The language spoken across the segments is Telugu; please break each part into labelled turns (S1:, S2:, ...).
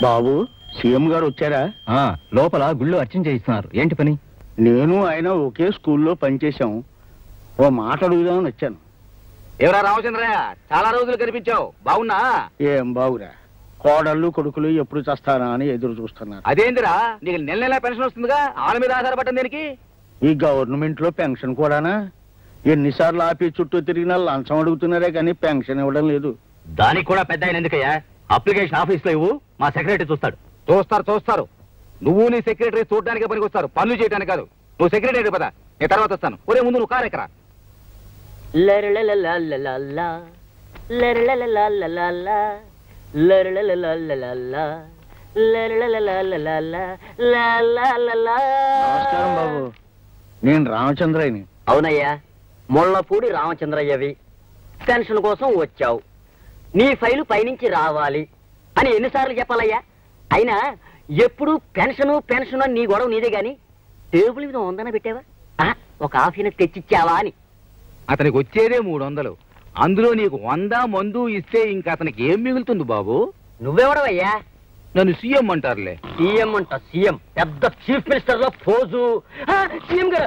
S1: బాబు సీఎం గారు వచ్చారా?
S2: లోపల గుళ్ళు అర్చన చేయిస్తున్నారు. ఏంటి పని?
S1: నేను ఆయన ఒకే స్కూల్లో పనిచేశాం. ఓ మాట అడుగుదామని వచ్చాను.
S3: ఎవరా రామచంద్రయ్య, చాలా రోజులు కనిపించావు, బాగున్నా?
S1: ఏం బాగురా, కోడళ్ళు కొడుకులు ఎప్పుడు చేస్తారా అని ఎదురు చూస్తున్నారు.
S3: అదేందిరా, నీకు నెల నెల పెన్షన్ వస్తుందిగా, వాళ్ళ మీద ఆధారపడ్డం దేనికి?
S1: ఈ గవర్నమెంట్ లో పెన్షన్ కూడానా? ఎన్నిసార్లు ఆఫీస్ చుట్టూ తిరిగినా లంచం అడుగుతున్నారే కానీ పెన్షన్ ఇవ్వడం లేదు.
S2: దానికి కూడా పెద్ద ఆయన ఎందుకయ్యా? అప్లికేషన్ ఆఫీస్ లో ఇవ్వు, మా సెక్రటరీ చూస్తాడు.
S3: చూస్తారు. నువ్వు నీ సెక్రటరీ చూడడానికి పనికి వస్తారు, పనులు చేయడానికి కాదు. నువ్వు సెక్రటరీ పదా, నేను తర్వాత వస్తాను. ఒరే ముందు నువ్వు కారెక్కరా.
S1: నమస్కారం బాబు, నేను రామచంద్రయ్యని.
S4: అవునయ్యా, ముళ్ళపూడి రామచంద్రయ్యవి. పెన్షన్ కోసం వచ్చావు. నీ ఫైలు పైనుంచి రావాలి అని ఎన్నిసార్లు చెప్పాలయ్యా? అయినా ఎప్పుడు పెన్షను పెన్షన్ అని నీ గొడవ నీదే గాని టేబుల్ మీద వందన పెట్టావా? ఒక ఆఫీని తెచ్చిచ్చావా అని.
S3: అతనికి వచ్చేదే 300, అందులో నీకు 100 మందు ఇస్తే ఇంకా అతనికి ఏం మిగులుతుంది బాబు?
S4: నువ్వెవడవయ్యా?
S3: నన్ను సీఎం అంటారులే.
S4: సీఎం అంట, సీఎం పెద్ద చీఫ్ మినిస్టర్ లో పోజు. సీఎం గారు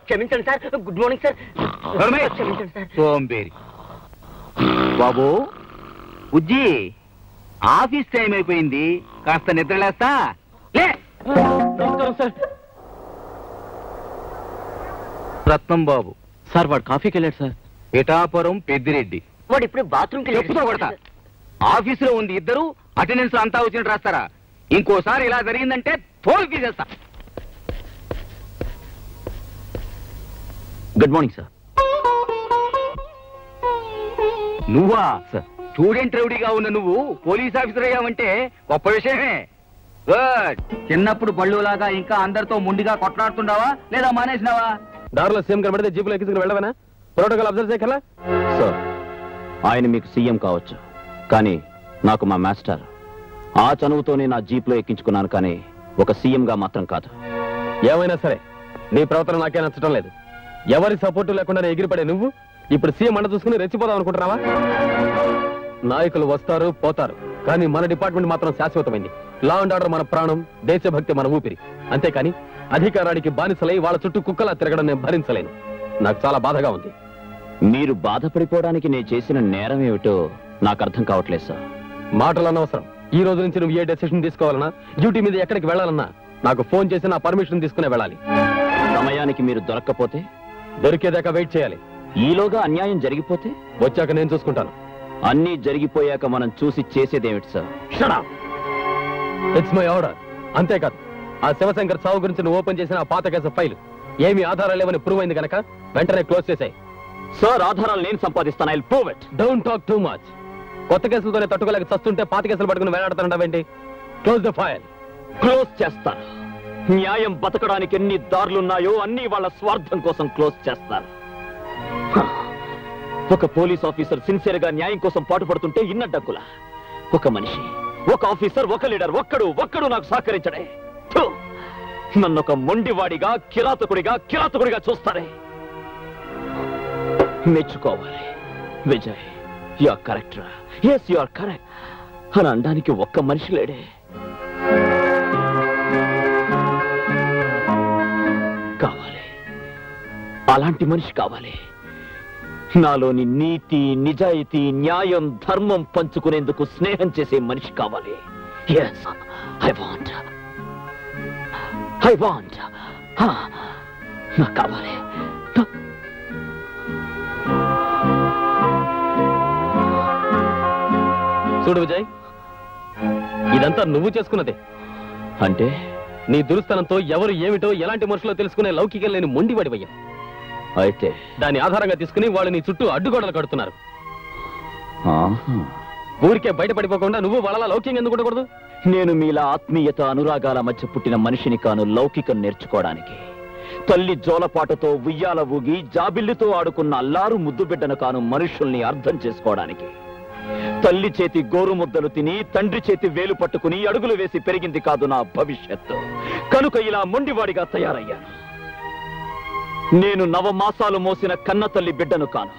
S4: క్షమించండి సార్. Good morning sir. క్షమించండి సార్.
S3: సోంబేరి బాబు. ఉజ్జి, ఆఫీస్ టైం అయిపోయింది, కాస్త నిద్రలేస్తా. లే.
S2: నమస్కారం సార్.
S3: రత్నం బాబు
S2: సార్, వాడు కాఫీకి వెళ్ళాడు సార్.
S3: పిఠాపురం పెద్దిరెడ్డి.
S4: వాడు ఇప్పుడు బాత్రూమ్కి
S3: చెప్పుతో కొడతా. ఆఫీసులో ఉంది ఇద్దరు, అటెండెన్స్ అంతా వచ్చినట్టు రాస్తారా? ఇంకోసారి ఇలా జరిగిందంటే తోలు తీసేస్తా.
S2: Good morning sir.
S3: నువ్వా సార్? స్టూడెంట్ రౌడీగా ఉన్న నువ్వు పోలీస్ ఆఫీసర్ అయ్యావంటే గొప్ప విషయమే. గుడ్. చిన్నప్పుడు బళ్ళులాగా ఇంకా అందరితో ముండిగా కొట్లాడుతుండవా లేదా మానేసినావా?
S2: దారిలో సీఎం కనబడితే జీపులో ఎక్కించుకుని వెళ్ళవనా? ప్రోటోకాల్ అబ్జర్వ్ చేయగల సార్. ఆయన మీకు సీఎం కావచ్చు, కానీ నాకు మా మాస్టర్. ఆ చనువుతోనే నా జీప్లో ఎక్కించుకున్నాను, కానీ ఒక సీఎంగా మాత్రం కాదు. ఏమైనా సరే నీ ప్రవర్తన నాకే నచ్చడం లేదు. ఎవరి సపోర్టు లేకుండా ఎగిరిపడే నువ్వు ఇప్పుడు సీఎం అండ చూసుకుని రెచ్చిపోదాం అనుకుంటున్నావా? నాయకులు వస్తారు పోతారు, కానీ మన డిపార్ట్మెంట్ మాత్రం శాశ్వతమైంది. లా అండ్ ఆర్డర్ మన ప్రాణం, దేశభక్తి మన ఊపిరి. అంతేకాని అధికారానికి బానిసలై వాళ్ళ చుట్టూ కుక్కలా తిరగడం నేను భరించలేను. నాకు చాలా బాధగా ఉంది. మీరు బాధపడిపోవడానికి నేను చేసిన నేరం ఏమిటో నాకు అర్థం కావట్లేదు సార్. మాటలు అనవసరం. ఈ రోజు నుంచి నువ్వు ఏ డెసిషన్ తీసుకోవాలన్నా, డ్యూటీ మీద ఎక్కడికి వెళ్ళాలన్నా నాకు ఫోన్ చేసి నా పర్మిషన్ తీసుకునే వెళ్ళాలి. సమయానికి మీరు దొరక్కపోతే దొరికేదాకా వెయిట్ చేయాలి. ఈలోగా అన్యాయం జరిగిపోతే వచ్చాక నేను చూసుకుంటాను. అన్నీ జరిగిపోయాక మనం చూసి చేసేదేమిటి sir? Shut up. It's my order. అంతేకాదు, ఆ శివశంకర్ సావు గురించి నువ్వు ఓపెన్ చేసిన ఆ పాత కేసు ఫైల్ ఏమీ ఆధారాలు లేవని ప్రూవ్ అయింది కనుక వెంటనే క్లోజ్ చేసాయి. సార్, ఆధారాలు నేను సంపాదిస్తాను. I will prove it. Don't talk too much. కొత్త కేసులతోనే తట్టుకోలేక చస్తుంటే పాత కేసులు పట్టుకుని వేలాడుతానంటావేంటి? Close the file. క్లోజ్ చేస్తాను. న్యాయం బతకడానికి ఎన్ని దారులున్నాయో అన్ని వాళ్ళ స్వార్థం కోసం క్లోజ్ చేస్తారు. ఒక పోలీస్ ఆఫీసర్ సిన్సియర్ గా న్యాయం కోసం పాటుపడుతుంటే ఇన్నడ్డక్కులా ఒక మనిషి, ఒక ఆఫీసర్, ఒక లీడర్ ఒక్కడు నాకు సహకరించడే. నన్ను ఒక మొండివాడిగా కిరాతకుడిగా చూస్తారే. మెచ్చుకోవాలి. Vijay, you are correct. yes you are correct అని అనడానికి ఒక్క మనిషి లేడే. కావాలి, అలాంటి మనిషి కావాలి. నాలోని నీతి, నిజాయితీ, న్యాయం, ధర్మం పంచుకునేందుకు స్నేహం చేసే మనిషి కావాలి. yes I want నాకు కావాలి. చూడు విజయ్, ఇదంతా నువ్వు చేసుకున్నదే. అంటే నీ దురుస్తనంతో ఎవరు ఏమిటో ఎలాంటి మనుషులో తెలుసుకునే లౌకికం లేని మొండివాడివయ్యా. అయితే దాని ఆధారంగా తీసుకుని వాళ్ళు నీ చుట్టూ అడ్డుగోడలు కడుతున్నారు. ఊరికే బయటపడిపోకుండా నువ్వు వాళ్ళ లౌక్యం ఎందుకు ఉండకూడదు? నేను మీలా ఆత్మీయత, అనురాగాల మధ్య పుట్టిన మనిషిని కాను లౌకికం నేర్చుకోవడానికి. తల్లి జోలపాటతో ఉయ్యాల ఊగి జాబిల్లితో ఆడుకున్న అల్లారు ముద్దు బిడ్డను కాను మనుషుల్ని అర్థం చేసుకోవడానికి. తల్లి చేతి గోరు ముద్దలు తిని తండ్రి చేతి వేలు పట్టుకుని అడుగులు వేసి పెరిగింది కాదు నా భవిష్యత్తు. కనుక ఇలా మొండివాడిగా తయారయ్యాను. నేను 9 మాసాలు మోసిన కన్న తల్లి బిడ్డను కాను.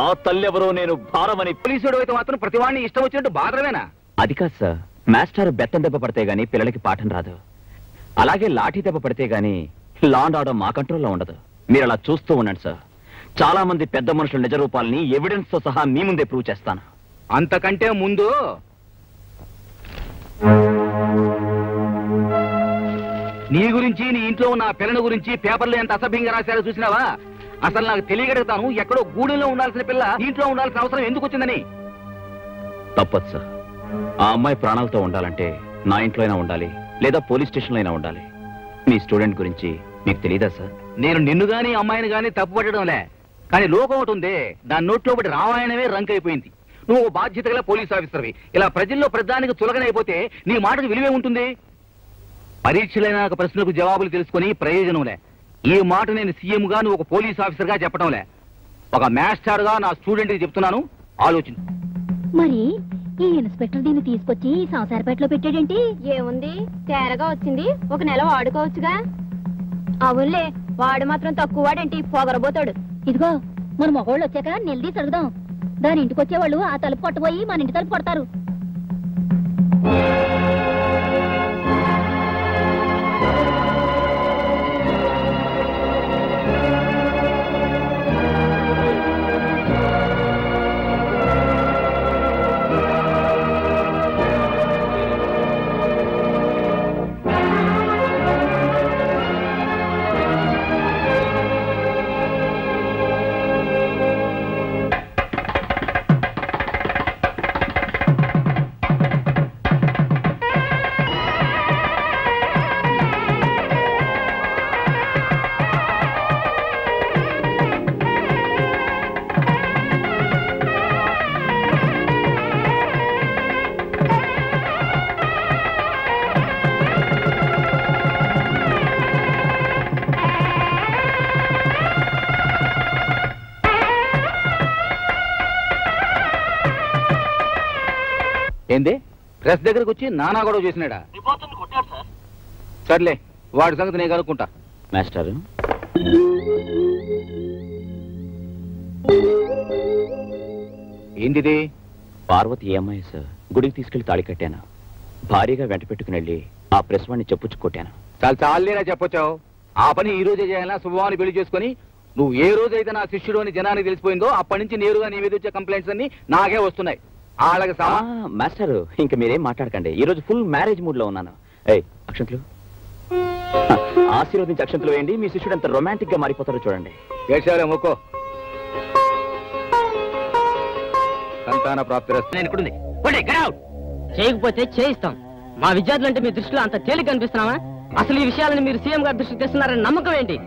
S2: ఆ తల్లెవరో నేను భారమని.
S3: పోలీసుడు అయితే మాత్రం ప్రతివాడిని ఇష్టం వచ్చినట్టు బాధవేనా?
S2: అది కాదు సార్, మాస్టర్ బెత్తం దెబ్బ పడితే గానీ పిల్లలకి పాఠం రాదు. అలాగే లాఠీ దెబ్బ పడితే గానీ లా అండ్ ఆర్డర్ మా కంట్రోల్లో ఉండదు. మీరు అలా చూస్తూ ఉండండి సార్. చాలా మంది పెద్ద మనుషుల నిజ రూపాలని ఎవిడెన్స్ తో సహా మీ ముందే ప్రూవ్ చేస్తాను.
S3: అంతకంటే ముందు నీ గురించి, నీ ఇంట్లో ఉన్న పిల్లని గురించి పేపర్లో ఎంత అసభ్యంగా రాశారో చూసినావా? అసలు నాకు తెలియగలుగుతాను, ఎక్కడో గూడెంలో ఉండాల్సిన పిల్ల ఇంట్లో ఉండాల్సిన అవసరం ఎందుకు వచ్చిందని.
S2: తప్పదు సార్. ఆ అమ్మాయి ప్రాణాలతో ఉండాలంటే నా ఇంట్లో అయినా ఉండాలి, లేదా పోలీస్ స్టేషన్లో అయినా ఉండాలి. మీ స్టూడెంట్ గురించి మీకు తెలియదా సార్?
S3: నేను నిన్ను గాని అమ్మాయిని గాని తప్పు పట్టడంలే, కానీ లోకం ఒకటి ఉంది, దాని నోట్లో ఒకటి రామాయణమే రంక్ అయిపోయింది. నువ్వు బాధ్యత గల పోలీస్ ఆఫీసర్వి, ఇలా ప్రజల్లో ప్రధానికి చులకనైపోతే నీ మాటకు విలువే ఉంటుంది? పరీక్షలైన ప్రశ్నలకు జవాబులు తెలుసుకుని ప్రయోజనంలే. ఈ మాట నేను సీఎంగా, నువ్వు ఒక పోలీస్ ఆఫీసర్గా చెప్పడంలే, ఒక మాస్టర్గా నా స్టూడెంట్కి చెప్తున్నాను, ఆలోచించు.
S5: మరి ఈ ఇన్స్పెక్టర్ దీన్ని తీసుకొచ్చి సంసారపేటలో పెట్టాడేంటి?
S6: ఏముంది, తేరగా వచ్చింది, ఒక నెల వాడుకోవచ్చుగా. అవునులే, వాడు మాత్రం తక్కువ వాడేంటి, పొగరబోతాడు.
S5: ఇదిగో మన మగవాళ్ళు వచ్చాక నిలదీసి అడుగుదాం. దాని ఇంటికి వచ్చేవాళ్ళు ఆ తలుపు కొట్టబోయి మన ఇంటి తలుపు కొడతారు.
S3: ఏంది, ప్రెస్ దగ్గరకు వచ్చి నానా గొడవ చేసినాడా? సర్లే, వాడి సంగతి నేను కనుక్కుంటా.
S2: మాస్టర్,
S3: ఏంటిది?
S2: పార్వతి అమ్మాయి సార్. గుడికి తీసుకెళ్లి తాళి కట్టాను. భారీగా వెంట పెట్టుకుని వెళ్ళి ఆ ప్రెస్ వాడిని చెప్పుచ్చు కొట్టాను.
S3: చాలా చాలేనా చెప్పొచ్చావు? ఆ పని ఈ రోజే చేయాలా? శుభవాన్ని పెళ్లి చేసుకుని నువ్వు ఏ రోజైతే నా శిష్యుడు అని జనానికి తెలిసిపోయిందో అప్పటి నుంచి నేరుగా నీ మీద వచ్చే కంప్లైంట్స్ అన్ని నాకే వస్తున్నాయి. వాళ్ళకి
S2: మాస్టర్, ఇంక మీరేం మాట్లాడకండి. ఈ రోజు ఫుల్ మ్యారేజ్ మూడ్ లో ఉన్నాను. ఏయ్, అక్షంతలు ఆశీర్వదించి అక్షంతలు వేయండి. మీ శిష్యుడు ఎంత రొమాంటిక్ గా మారిపోతారో చూడండి.
S3: మొక్కో సంతాన ప్రాప్తి
S4: చేయకపోతే చేయిస్తాం. మా విద్యార్థులు అంటే మీ దృష్టిలో అంత తేలిక అనిపిస్తున్నావా? అసలు ఈ విషయాలను మీరు సీఎం గారి దృష్టికి తెస్తున్నారని నమ్మకం ఏంటి?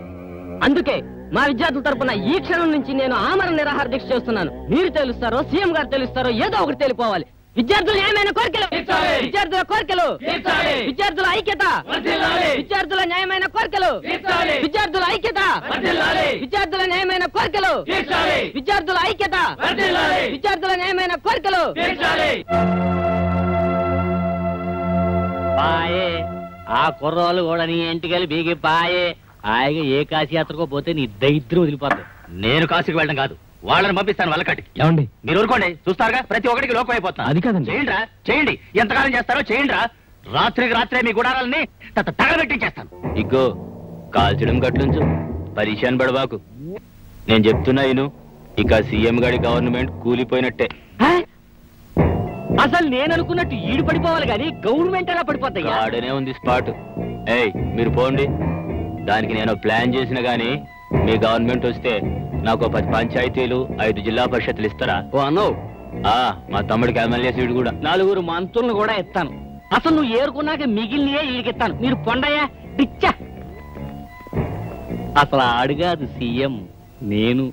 S4: అందుకే మా విద్యార్థుల తరపున ఈ క్షణం నుంచి నేను ఆమరణ నిరాహార దీక్ష చేస్తున్నాను. మీరు తెలుస్తారో సీఎం గారు తెలుస్తారో ఏదో ఒకటి తెలిపోవాలి. విద్యార్థుల న్యాయమైన కోరికలు, విద్యార్థుల కోరికలు, విద్యార్థుల ఐక్యత, విద్యార్థుల న్యాయమైన కోరికలు, విద్యార్థుల ఐక్యత, విద్యార్థుల న్యాయమైన కోరికలు, విద్యార్థుల ఐక్యత, విద్యార్థుల న్యాయమైన కోరికలు.
S7: పాయే ఆ కుర్రోళ్ళు కూడా నీ ఇంటికెళ్ళి బీగి పాయే. ఆయన ఏ కాశీ యాత్రకో పోతే నీ దరిద్రం వదిలిపోతుంది.
S3: నేను కాశీకి వెళ్ళడం కాదు, వాళ్ళని పంపిస్తాను వాళ్ళకట్టి.
S2: ఏమండి,
S3: మీరు ఊరుకోండి, చూస్తారుగా ప్రతి ఒక్కడికి లోకం అయిపోతున్నా.
S2: అది కాదండి.
S3: చేయండి రా, చేయండి, ఎంతకాలం చేస్తారో చేయండి రా. రాత్రికి రాత్రే మీ గుడారాలని తగలబెట్టించేస్తాను.
S2: ఇగ్గో కాల్చడం గట్లుంచు, పరిశాన్ పడవాకు. నేను చెప్తున్నా ఇను, ఇక సీఎం గారి గవర్నమెంట్ కూలిపోయినట్టే.
S4: అసలు నేను అనుకున్నట్టు ఈడు పడిపోవాలి కానీ గవర్నమెంట్ ఎలా పడిపోతాయి?
S2: ఆడనే ఉంది స్పాట్. ఏయ్, మీరు పోండి. దానికి నేను ప్లాన్ చేసిన గానీ మీ గవర్నమెంట్ వస్తే నాకు 10 పంచాయతీలు 5 జిల్లా పరిషత్తులు ఇస్తారా?
S4: ఓ అన్నో,
S2: మా తమ్ముడికి ఎమ్మెల్యే సీటు కూడా
S4: 4 మంత్రులను కూడా ఇస్తాను. అసలు నువ్వు ఏరుకున్నాక మిగిలినయే ఈడికిస్తాను. మీరు పొండయ్యా డిచ్చా. అసలు ఆడుగాదు సీఎం, నేను,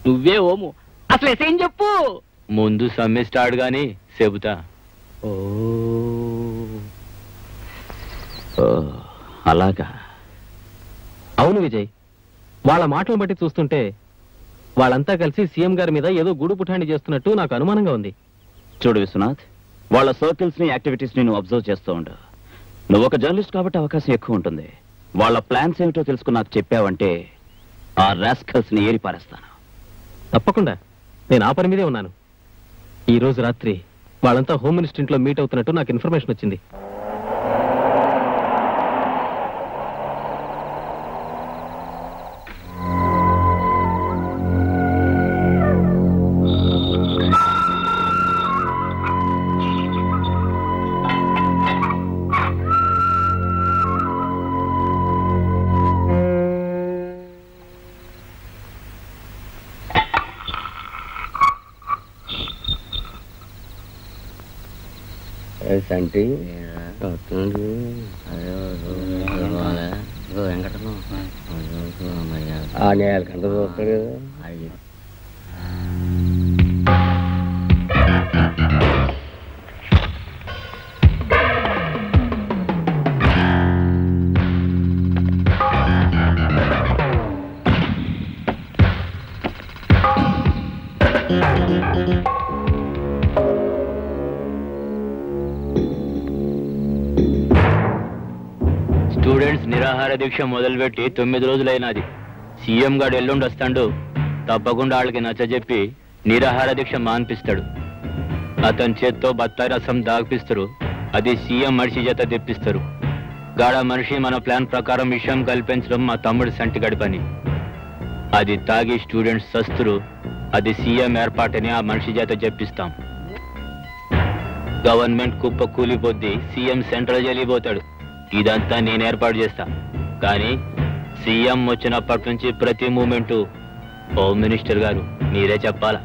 S4: నువ్వే ఓము. అసలు ఎసేం చెప్పు.
S2: ముందు సమ్మిస్తాడు గాని చెబుతా. అలాగా?
S8: అవును విజయ్, వాళ్ళ మాటలు బట్టి చూస్తుంటే వాళ్ళంతా కలిసి సీఎం గారి మీద ఏదో గూడు పుఠాండి చేస్తున్నట్టు నాకు అనుమానంగా ఉంది.
S2: చూడు విశ్వనాథ్, వాళ్ళ సర్కిల్స్ ని యాక్టివిటీస్ ని నువ్వు అబ్జర్వ్ చేస్తూ ఉండు. నువ్వు ఒక జర్నలిస్ట్ కాబట్టి అవకాశం ఎక్కువ ఉంటుంది. వాళ్ళ ప్లాన్స్ ఏమిటో తెలుసుకుని నాకు చెప్పావంటే ఆ రాస్కల్స్ ని ఏరి పారేస్తాను.
S8: తప్పకుండా, నేను ఆ పని మీదే ఉన్నాను. ఈ రోజు రాత్రి వాళ్ళంతా హోమ్ మినిస్టర్ ఇంట్లో మీట్ అవుతున్నట్టు నాకు ఇన్ఫర్మేషన్ వచ్చింది.
S4: సంటి ఆ నేలకంట చూస్తాడు కదా.
S9: స్టూడెంట్స్ నిరాహార దీక్ష మొదలుపెట్టి 9 రోజులైనది. సీఎం గారు ఎల్లుండి వస్తాడు. తప్పకుండా వాళ్ళకి నచ్చజెప్పి నిరాహార దీక్ష మాన్పిస్తాడు. అతని చేత్తో బత్తాయి రసం దాగిపిస్తారు. అది సీఎం మనిషి చేత తెప్పిస్తారు. గాడ మనిషి మన ప్లాన్ ప్రకారం విషయం కల్పించడం మా తమ్ముడు సంటిగడి పని. అది తాగి స్టూడెంట్స్ సస్తురు. అది సీఎం ఏర్పాటని ఆ మనిషి చేత చెప్పిస్తాం. గవర్నమెంట్ కుప్ప కూలిపోద్ది. CM central జైలిపోతాడు. ఇదంతా నేను ఏర్పాటు చేస్తా. కానీ సీఎం వచ్చినప్పటి నుంచి ప్రతి మూమెంటు హోమ్ మినిస్టర్ గారు మీరే చెప్పాలా.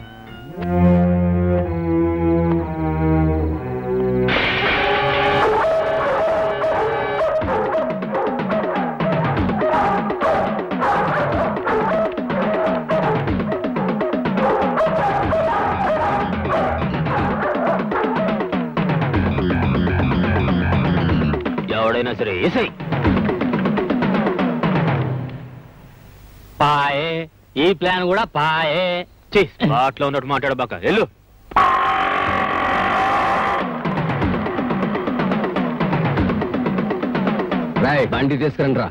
S9: ఎవడైనా సరే ఏసై
S7: పాయే. ఈ ప్లాన్ కూడా పాయే.
S9: స్పాట్లో ఉన్నట్టు మాట్లాడబాక. వెళ్ళు.
S2: రాయ్ బండి తీసుకురండి రా.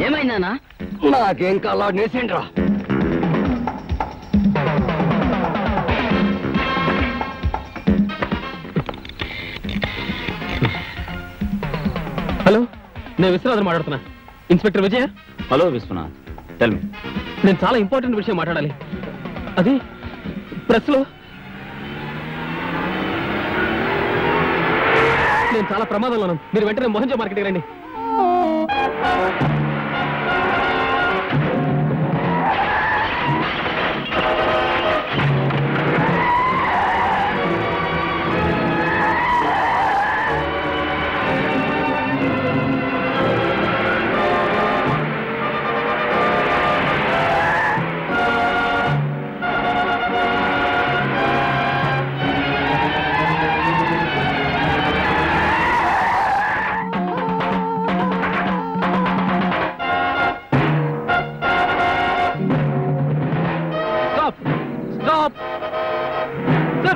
S4: ఏమైందా?
S2: నాకేం కాలా నేసేండ్రా.
S8: హలో, నేను విశ్వనాథన్ మాట్లాడుతున్నా. Inspector Vijaya.
S2: Hello Vishwanath, tell me.
S8: నేను చాలా ఇంపార్టెంట్ విషయం మాట్లాడాలి. అది ప్రెస్ లో నేను చాలా ప్రమాదంలో ఉన్నాను. మీరు వెంటనే మోహన్జో మార్కెట్కి రండి.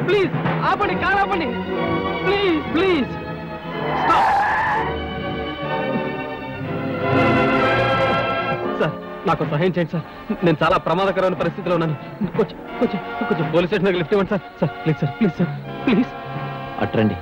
S8: ప్లీజ్ ఆపండి, కార్ ఆపండి. Please please stop. నాకు సహాయం చేయండి సార్. నేను చాలా ప్రమాదకరమైన పరిస్థితిలో ఉన్నాను. కొంచెం కొంచెం కొంచెం పోలీస్ స్టేషన్ లిఫ్ట్ ఇవ్వండి sir. Sir please sir, please sir, please.
S2: అట్రండి.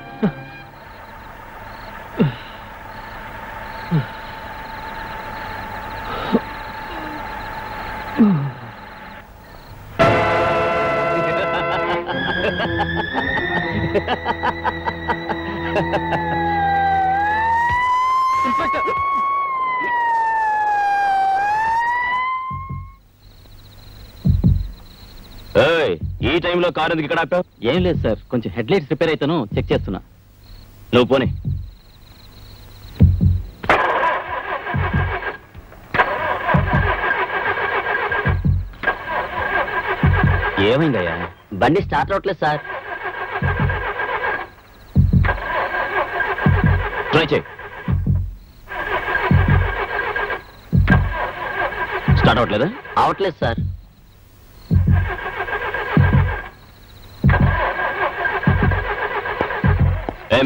S2: ఈ టైంలో కారు ఎందుకు ఇక్కడ ఆపావు?
S8: ఏం లేదు సార్, కొంచెం హెడ్ లైట్స్ రిపేర్ అయితేను చెక్ చేస్తున్నా.
S2: నువ్వు పోనీ.
S8: ఏమైందయ్యా?
S4: బండి స్టార్ట్ అవట్లేదు సార్.
S2: ట్రై చేయి. స్టార్ట్ అవట్లేదా?
S4: అవట్లేదు సార్.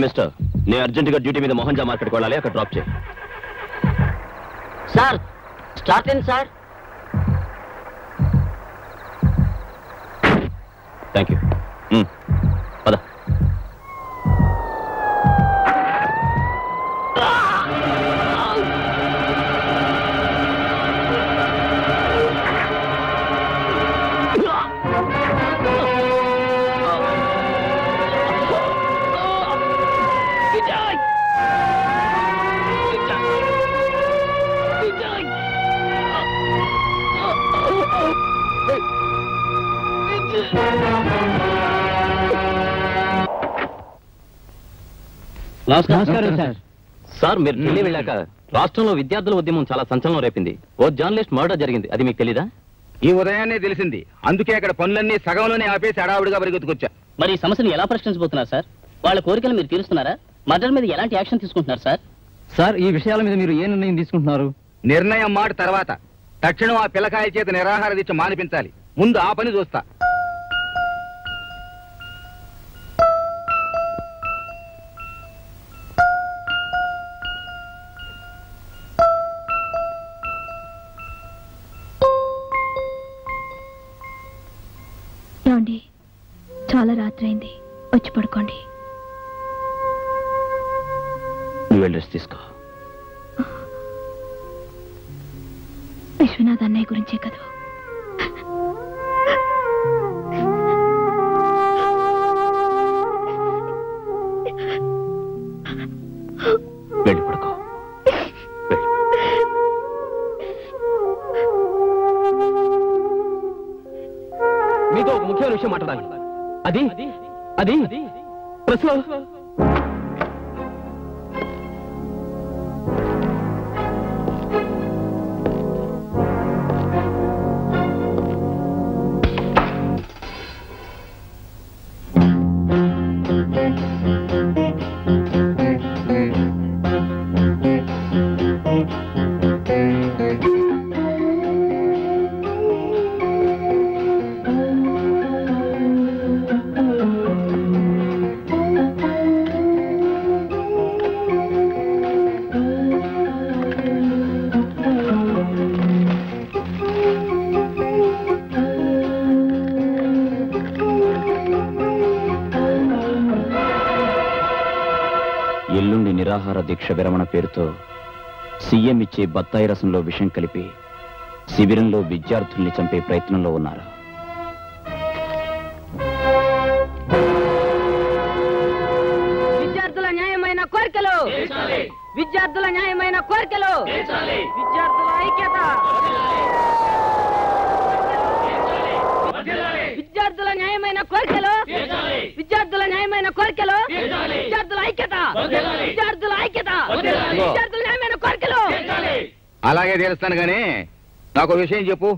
S2: మిస్టర్, నేను అర్జెంటుగా డ్యూటీ మీద మోహన్ జా మార్కెట్కి వెళ్ళాలి, అక్కడ డ్రాప్ చేయి.
S4: సార్ స్టార్ట్ అయింది సార్.
S2: Thank you. పద.
S8: నమస్కారం సార్. సార్ మీరు ఢిల్లీ వెళ్ళాక రాష్ట్రంలో విద్యార్థుల ఉద్యమం చాలా సంచలనం రేపింది. ఓ జర్నలిస్ట్ మర్డర్ జరిగింది, అది మీకు తెలీదా?
S3: ఈ ఉదయాన్నే తెలిసింది. అందుకే అక్కడ పనులన్నీ సగంలోనే ఆపేసి హడావుడిగా పరిగెత్తుకొచ్చా.
S7: మరి ఈ సమస్యను ఎలా పరిష్కరించబోతున్నారు సార్? వాళ్ళ కోరికలు మీరు తీరుస్తున్నారా? మర్డర్ మీద ఎలాంటి యాక్షన్ తీసుకుంటున్నారు సార్?
S8: సార్ ఈ విషయాల మీద మీరు ఏ నిర్ణయం తీసుకుంటున్నారు?
S3: నిర్ణయం మాట తర్వాత తక్షణం ఆ పిల్లకాయ చేత నిరాహార దీక్ష మానిపించాలి. ముందు ఆ పని చూస్తా.
S5: ఏమండి, చాలా రాత్రి అయింది, వచ్చి పడుకోండి.
S2: నువ్వు వెళ్ళి రెస్ట్ తీసుకో.
S5: విశ్వనాథ్ అన్నయ్య గురించే కదా.
S2: వెళ్ళి పడుకో.
S8: మీతో ఒక ముఖ్యమైన విషయం మాట్లాడాలి. అది అది ప్రెస్లో
S2: ఎల్లుండి నిరాహార దీక్ష విరమణ పేరుతో సీఎం ఇచ్చే బత్తాయి రసంలో విషం కలిపి శిబిరంలో విద్యార్థుల్ని చంపే ప్రయత్నంలో ఉన్నారు.
S4: విద్యార్థుల న్యాయమైన కోరికలు, విద్యార్థుల న్యాయమైన కోరికలు, విద్యార్థుల ఐక్యత, విద్యార్థుల న్యాయమైన కోరికలు, విద్యార్థుల న్యాయమైన కోరికలు, విద్యార్థుల ఐక్యత, విద్యార్థుల ఐక్యత, విద్యార్థుల న్యాయమైన కోరికలు.
S3: అలాగే తెలుస్తాను గానీ నాకు విషయం చెప్పు.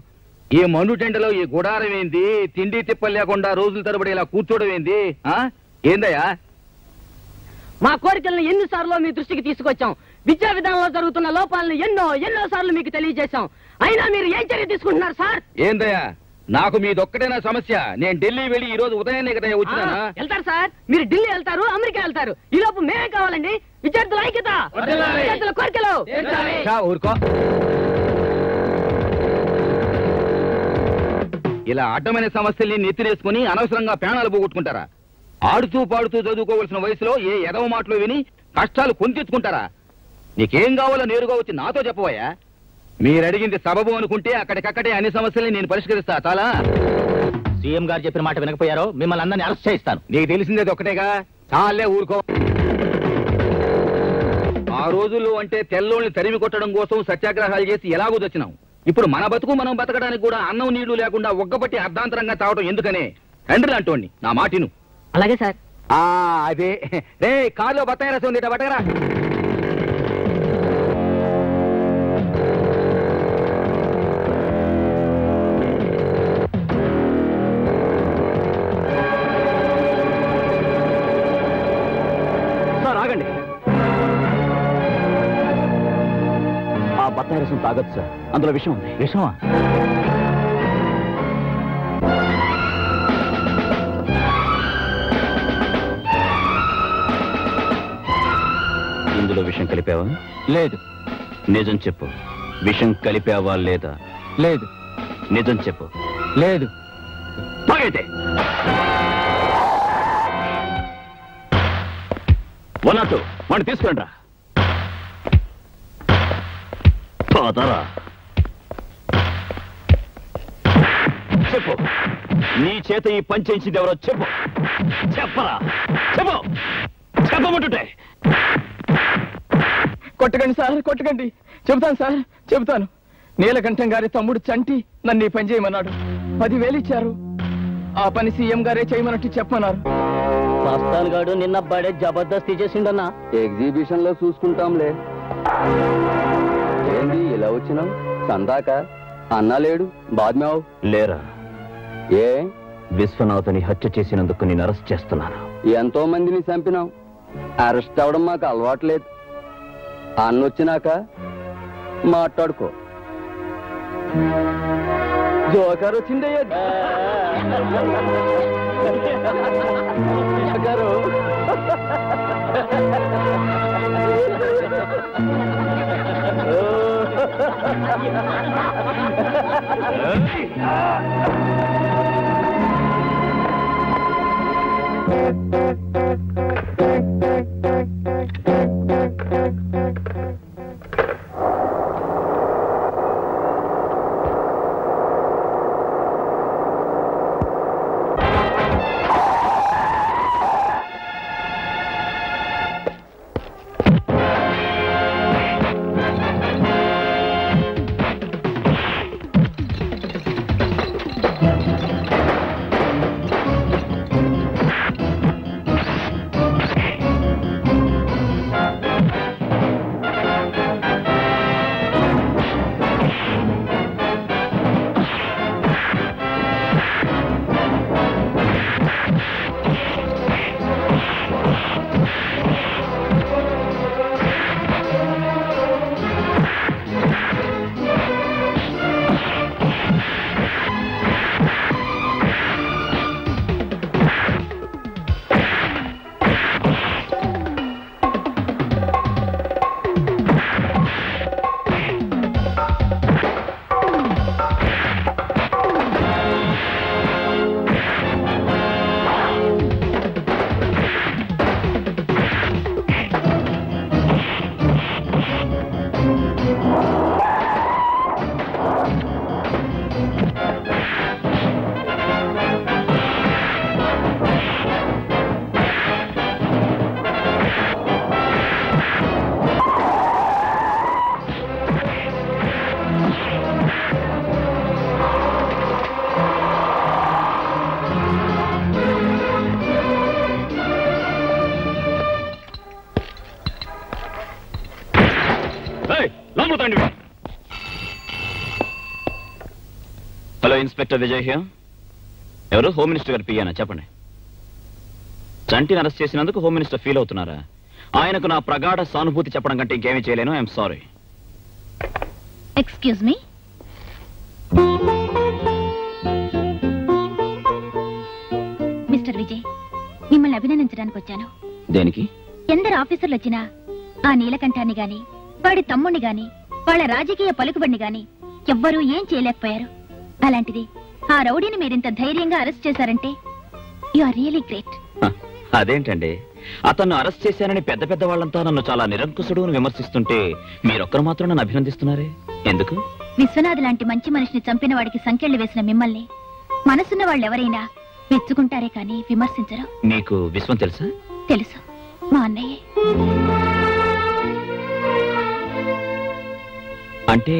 S3: ఈ మండు టెంటలో ఈ గుడారం ఏంది? తిండి తిప్పలు లేకుండా రోజుల తరబడి ఇలా కూర్చోవడం ఏంది? ఏందయ్యా?
S4: మా కోరికలను ఎన్నిసార్లు మీ దృష్టికి తీసుకొచ్చాం. విద్యా విధానంలో జరుగుతున్న లోపాలను ఎన్నో సార్లు మీకు తెలియజేశాం. అయినా మీరు ఏం చర్య తీసుకుంటున్నారు సార్?
S3: ఏందయ్యా, నాకు మీదొక్కటేనా సమస్య? నేను ఢిల్లీ వెళ్ళి ఈ రోజు ఉదయాన్నే కదా వచ్చినానా?
S4: వెళ్తారు సార్, మీరు ఢిల్లీ వెళ్తారు, అమెరికా వెళ్తారు. ఈ లోపు మేమే కావాలండి. విద్యార్థుల ఐక్యత, విద్యార్థుల కోరికలు.
S3: ఊరుకో. ఇలా అడ్డమైన సమస్యల్ని నెత్తినేసుకుని అనవసరంగా ప్రాణాలు పోగొట్టుకుంటారా? ఆడుతూ పాడుతూ చదువుకోవలసిన వయసులో ఏ ఎదవ మాటలు విని కష్టాలు కొని తెచ్చుకుంటారా? నీకేం కావాలో నేరుగా వచ్చి నాతో చెప్పవయ్యా. మీరు అడిగింది సబబు అనుకుంటే అక్కడికక్కడే అన్ని సమస్యల్ని నేను పరిష్కరిస్తా. చాలా
S7: సీఎం గారు చెప్పిన మాట వినకపోయారో మిమ్మల్ని అందరినీ అరెస్ట్ చేయిస్తాను.
S3: నీకు తెలిసిందేది ఒకటేగా, చాలే ఊరుకో. ఆ రోజుల్లో అంటే తెల్లోళ్ళని తరిమి కొట్టడం కోసం సత్యాగ్రహాలు చేసి ఎలాగో తెచ్చినాం. ఇప్పుడు మన బతుకు మనం బతకడానికి కూడా అన్నం నీళ్లు లేకుండా ఒగ్గబట్టి అర్ధాంతరంగా తావటం ఎందుకనే? తండ్రి అంటోండి, నా మాటిను.
S4: అలాగే సార్.
S3: అదే రే, కారులో బత్తాయి రసం ఉంది, బట్టగరా.
S2: సార్ ఆగండి. ఆ బత్తాయి రసం తాగొచ్చు సార్, అందులో విషం ఉంది.
S7: విషమా?
S2: ఇందులో విషం కలిపావా?
S8: లేదు.
S2: నిజం చెప్పు, విషం కలిపావా లేదా?
S8: లేదు.
S2: నిజం చెప్పు.
S8: లేదు.
S2: తాగైతే 102 వాడిని తీసుకురండి రా. పోతారా? చెప్పు, నీ చేత ఈ పని చేయించింది ఎవరో చెప్పు. చెప్పరా? చెప్పు, చెప్పమంటుంటే.
S10: కొట్టకండి సార్, కొట్టకండి. చెబుతాను సార్, చెబుతాను. నీలకంఠం గారి తమ్ముడు చంటి నన్ను ఈ పని చేయమన్నాడు. 10,000 ఇచ్చారు. ఆ పని సీఎం గారే చేయమన్నట్టు చెప్పమన్నారు.
S4: మస్తాన్ గాడు నిన్న బడే జబర్దస్తి చేసిండన్నా.
S11: ఎగ్జిబిషన్ లో చూసుకుంటాంలే. ఏంది ఇలా వచ్చినావు? సందాక అన్నా లేడు, బాద్మావు
S2: లేరా?
S11: ఏ
S2: విశ్వనాథుని హత్య చేసినందుకు నేను అరెస్ట్ చేస్తున్నాను.
S11: ఎంతో మందిని చంపినావు. అరెస్ట్ అవడం మాకు అలవాట్లేదు. అన్నొచ్చినాక మాట్లాడుకో. జోకర్ వచ్చిందయ్యా. Joker
S2: hello, inspector Vijay here. ఎవరు? హోమ్ మినిస్టర్ గారు పియ్యానా? చెప్పండి. చంటిని అరెస్ట్ చేసినందుకు హోమ్ మినిస్టర్ ఫీల్ అవుతున్నారా? ఆయనకు నా ప్రగాఢ సానుభూతి చెప్పడం కంటే ఇంకేమీ చేయలేను. I'm sorry.
S5: Excuse me. Mister Vijay, మిమ్మల్ని అభినందించడానికి వచ్చాను.
S2: దేనికి?
S5: ఎందరు ఆఫీసర్లు వచ్చినా ఆ నీలకంఠాన్ని గాని, వాడి తమ్ముణ్ణి గాని, వాళ్ళ రాజకీయ పలుకుబడిని గాని ఎవ్వరూ ఏం చేయలేకపోయారు. అలాంటిది ఆ రౌడీని మీరింత ధైర్యంగా అరెస్ట్ చేశారంటే యు ఆర్ రియలీ గ్రేట్.
S2: అదేంటండి, అతన్ని అరెస్ట్ చేశానని పెద్ద పెద్ద వాళ్ళంతా నన్ను చాలా నిరంకుశుడు అని విమర్శిస్తుంటే మీరొక్కరు మాత్రం నన్ను అభినందిస్తున్నారే, ఎందుకు?
S5: విశ్వనాథ్ లాంటి మంచి మనిషిని చంపిన వాడికి సంకెళ్లు వేసిన మిమ్మల్ని మనసున్న వాళ్ళెవరైనా మెచ్చుకుంటారే కానీ విమర్శించరు.
S2: మీకు విశ్వం తెలుసా?
S5: తెలుసు, మా అన్నయ్యే.
S2: అంటే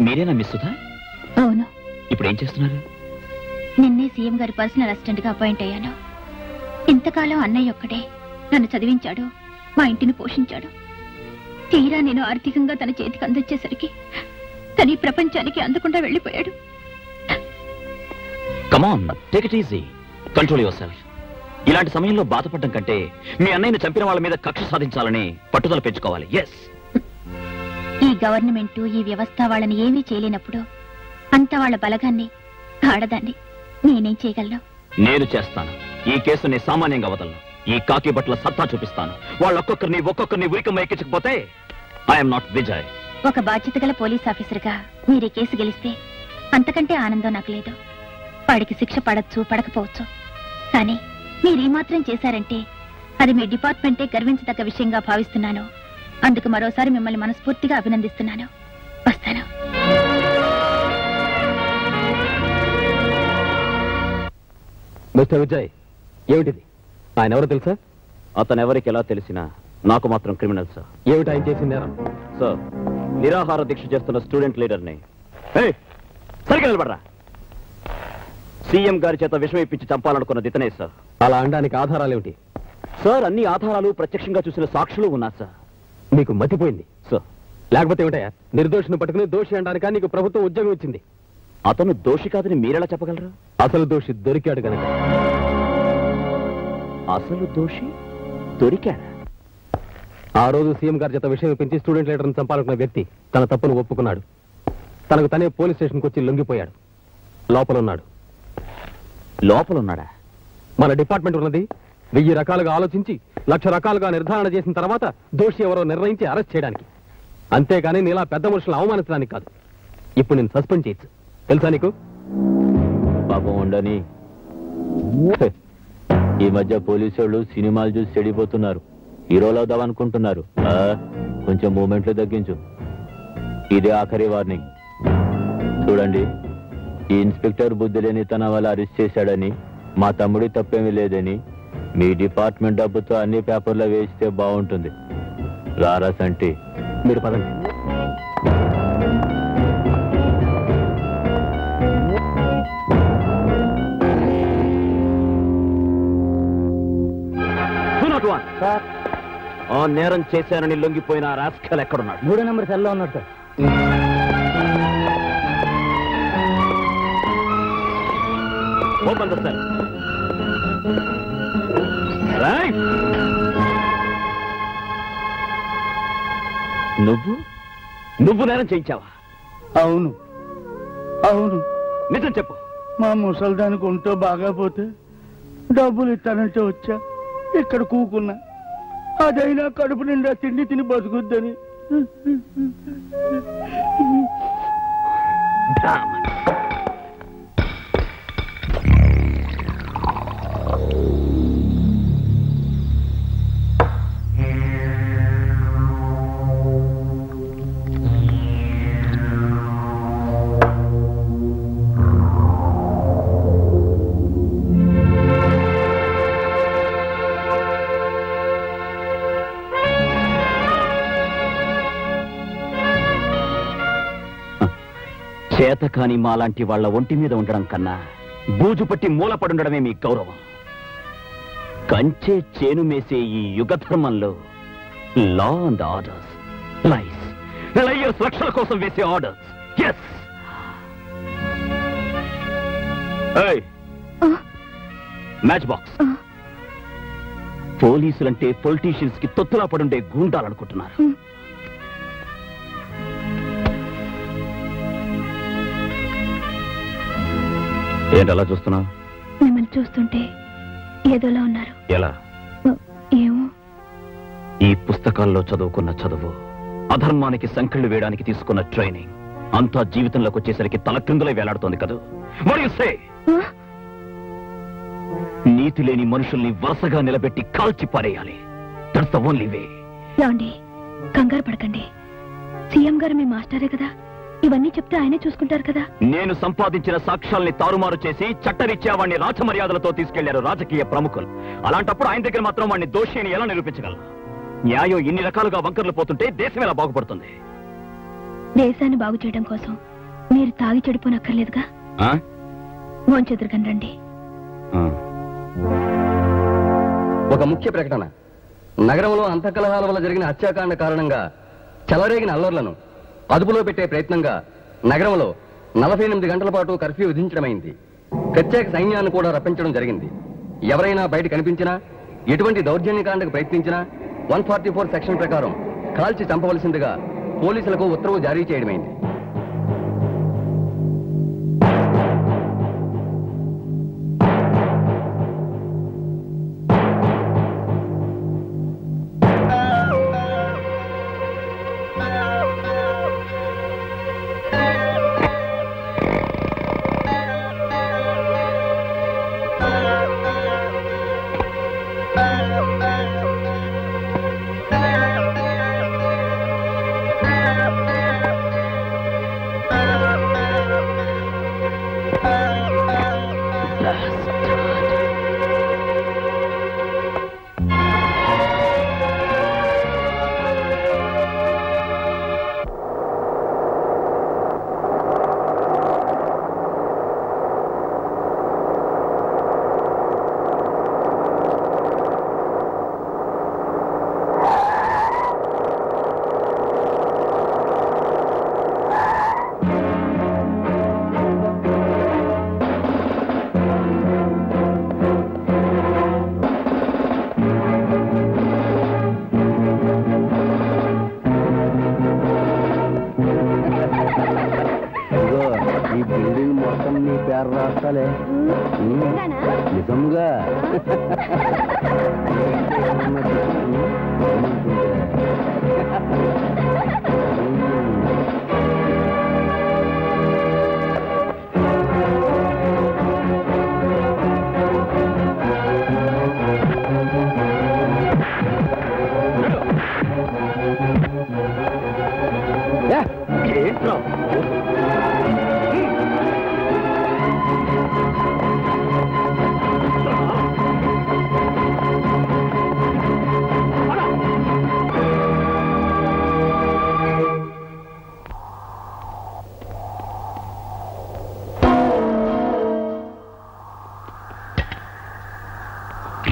S2: మీరేనా మిస్ సుధా?
S5: అవును.
S2: ఇప్పుడు ఏం చేస్తున్నారు?
S5: నిన్నే సీఎం గారి పర్సనల్ అసిస్టెంట్ గా అపాయింట్ అయ్యాను. ఇంతకాలం అన్నయ్య ఒక్కడే నన్ను చదివించాడు, మా ఇంటిని పోషించాడు. తీరా నేను ఆర్థికంగా తన చేతికి అందించేసరికి తన ఈ ప్రపంచానికి అందకుండా వెళ్ళిపోయాడు.
S2: Come on, take it easy, control your self. ఇలాంటి సమయంలో బాధపడడం కంటే మీ అన్నయ్యని చంపిన వాళ్ళ మీద కక్ష సాధించాలని పట్టుదల పెంచుకోవాలి. ఎస్,
S5: ఈ గవర్నమెంట్ ఈ వ్యవస్థ వాళ్ళని ఏమీ చేయలేనప్పుడు అంత వాళ్ళ బలగాన్ని ఆడదాన్ని నేనేం చేయగలను?
S2: నేను చేస్తాను. ఈ కేసుని సామాన్యంగా వదలను. ఈ కాకి బట్టల సత్తా చూపిస్తాను. ఒక్కొక్కరిని ఉరికమ్మ ఎక్కించకపోతే ఐఎమ్ నాట్ విజయ్.
S5: ఒక బాధ్యత గల పోలీస్ ఆఫీసర్గా మీరు ఈ కేసు గెలిస్తే అంతకంటే ఆనందం నాకు లేదు. వాడికి శిక్ష పడచ్చు పడకపోవచ్చు, కానీ మీరు ఈ మాత్రం చేశారంటే అది మీ డిపార్ట్మెంటే గర్వించదగ్గ విషయంగా భావిస్తున్నాను. అందుకు మరోసారి మిమ్మల్ని మనస్ఫూర్తిగా అభినందిస్తున్నాను. వస్తాను.
S8: మిస్టర్ విజయ్, ఏమిటిది? ఆయన ఎవరో తెలుసా?
S2: అతను ఎవరికి ఎలా తెలిసినా నాకు మాత్రం క్రిమినల్ సార్.
S8: ఏమిటి ఆయన చేసిన నేరం?
S2: సార్, నిరాహార దీక్ష చేస్తున్న స్టూడెంట్ లీడర్ని సరిగ్గా నిలబడరా, సీఎం గారి చేత విషం ఇప్పించి చంపాలనుకున్నది ఇతనే సార్.
S8: అలా అనడానికి ఆధారాలేమిటి?
S2: సార్, అన్ని ఆధారాలు ప్రత్యక్షంగా చూసిన సాక్షులు ఉన్నారు సార్.
S8: నీకు మతిపోయింది
S2: సార్.
S8: లేకపోతే ఏమిటయా? నిర్దోషిని పట్టుకుని దోషి అనడానిక నీకు ప్రభుత్వం ఉద్యోగం ఇచ్చింది.
S2: అతను దోషి కాదని మీరెలా చెప్పగలరు?
S8: అసలు దోషి దొరికాడు కనుక.
S2: అసలు దోషి దొరికాడా?
S8: ఆ రోజు సీఎం గారి చేత విషయం పెంచి స్టూడెంట్ లీడర్ని చంపాలనుకున్న వ్యక్తి తన తప్పును ఒప్పుకున్నాడు. తనకు తనే పోలీస్ స్టేషన్కి వచ్చి లొంగిపోయాడు. లోపలున్నాడు.
S2: లోపలున్నాడా?
S8: మన డిపార్ట్మెంట్ ఉన్నది 1000 రకాలుగా ఆలోచించి 1,00,000 రకాలుగా నిర్ధారణ చేసిన తర్వాత దోషి ఎవరో నిర్ణయించి అరెస్ట్ చేయడానికి. అంతేగాని నీలా పెద్ద మనుషులను అవమానించడానికి కాదు. ఇప్పుడు నేను సస్పెండ్ చేయొచ్చు, తెలుసా నీకు?
S9: పాపం ఉండని. ఈ మధ్య పోలీసు వాళ్ళు సినిమాలు చూసి చెడిపోతున్నారు. హీరోలు అవుదామనుకుంటున్నారు. కొంచెం మూమెంట్లు తగ్గించు. ఇదే ఆఖరి వార్నింగ్. చూడండి, ఈ ఇన్స్పెక్టర్ బుద్ధి లేని తన వల్ల అరెస్ట్ చేశాడని, మా తమ్ముడి తప్పేమీ లేదని మీ డిపార్ట్మెంట్ డబ్బుతో అన్ని పేపర్లో వేస్తే బాగుంటుంది. రారా సంటి,
S8: మీరు పదండి.
S2: ఆ నేరం చేశానని లొంగిపోయిన రాస్కల్ ఎక్కడున్నాడు?
S4: 3వ నెంబర్ సెల్లో ఉన్నాడు సార్.
S2: Open the cell. నువ్వు నేరం చేయించావా?
S1: అవును అవును.
S2: నిజం చెప్పు.
S1: మా ముసల్దానికి ఒంటో బాగా పోతే డబ్బులు ఇస్తానంటే వచ్చా, ఇక్కడ కూకున్నా. అదైనా కడుపు నిండా తిండి తిని బతుకుద్దని.
S2: చేతకాని మాలాంటి వాళ్ళ ఒంటి మీద ఉండడం కన్నా బూజు పట్టి మూలపడుండడమే మీ గౌరవం. కంచే చేను మేసే ఈ యుగ ధర్మంలో లా అండ్ ఆర్డర్స్, లయర్స్ లక్షల కోసం వేసే ఆర్డర్స్. Yes, matchbox. పోలీసులంటే పొలిటీషియన్స్ కి తొత్తులా పడుండే గూండాలనుకుంటున్నారు. ఏంటి అలా చూస్తున్నావు?
S5: మిమ్మల్ని చూస్తుంటే ఏదోలా ఉన్నారు.
S2: ఎలా?
S5: ఏమో.
S2: ఈ పుస్తకాల్లో చదువుకున్న చదువు, అధర్మానికి సంకెళ్ళు వేయడానికి తీసుకున్న ట్రైనింగ్ అంతా జీవితంలోకి వచ్చేసరికి తల క్రిందులే వేలాడుతోంది కదా. నీతి లేని మనుషుల్ని వరుసగా నిలబెట్టి కాల్చి పారేయాలి. That's the only way.
S5: ఏమండి, కంగారు పడకండి. సీఎం గారు మీ మాస్టరే కదా, ఇవన్నీ చెప్తే ఆయనే చూసుకుంటారు కదా.
S2: నేను సంపాదించిన సాక్ష్యాల్ని తారుమారు చేసి చట్టరీత్యా వాడిని రాజమర్యాదలతో తీసుకెళ్లారు రాజకీయ ప్రముఖులు. అలాంటప్పుడు ఆయన దగ్గర మాత్రం వాడిని దోషి అని ఎలా నిరూపించగలరు? న్యాయం ఇన్ని రకాలుగా వంకర్లు పోతుంటే దేశం ఎలా బాగుపడుతుంది?
S5: దేశాన్ని బాగు చేయడం కోసం మీరు తాగి చెడిపోనక్కర్లేదుగా. మోంచెదురుగండి.
S11: ఒక ముఖ్య ప్రకటన. నగరంలో అంతఃకలహాల వల్ల జరిగిన హత్యాకాండ కారణంగా చెలరేగిన అల్లర్లను అదుపులో పెట్టే ప్రయత్నంగా నగరంలో 48 గంటల పాటు కర్ఫ్యూ విధించడమైంది. ప్రత్యేక సైన్యాన్ని కూడా రప్పించడం జరిగింది. ఎవరైనా బయట కనిపించినా, ఎటువంటి దౌర్జన్యకాండకు ప్రయత్నించినా 144 సెక్షన్ ప్రకారం కాల్చి చంపవలసిందిగా పోలీసులకు ఉత్తర్వు జారీ చేయడమైంది. నిజంగా ఏంట్రా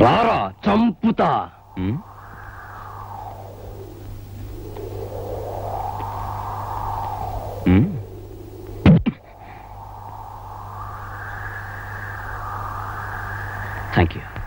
S11: రారా చంపుతా.
S2: Thank you.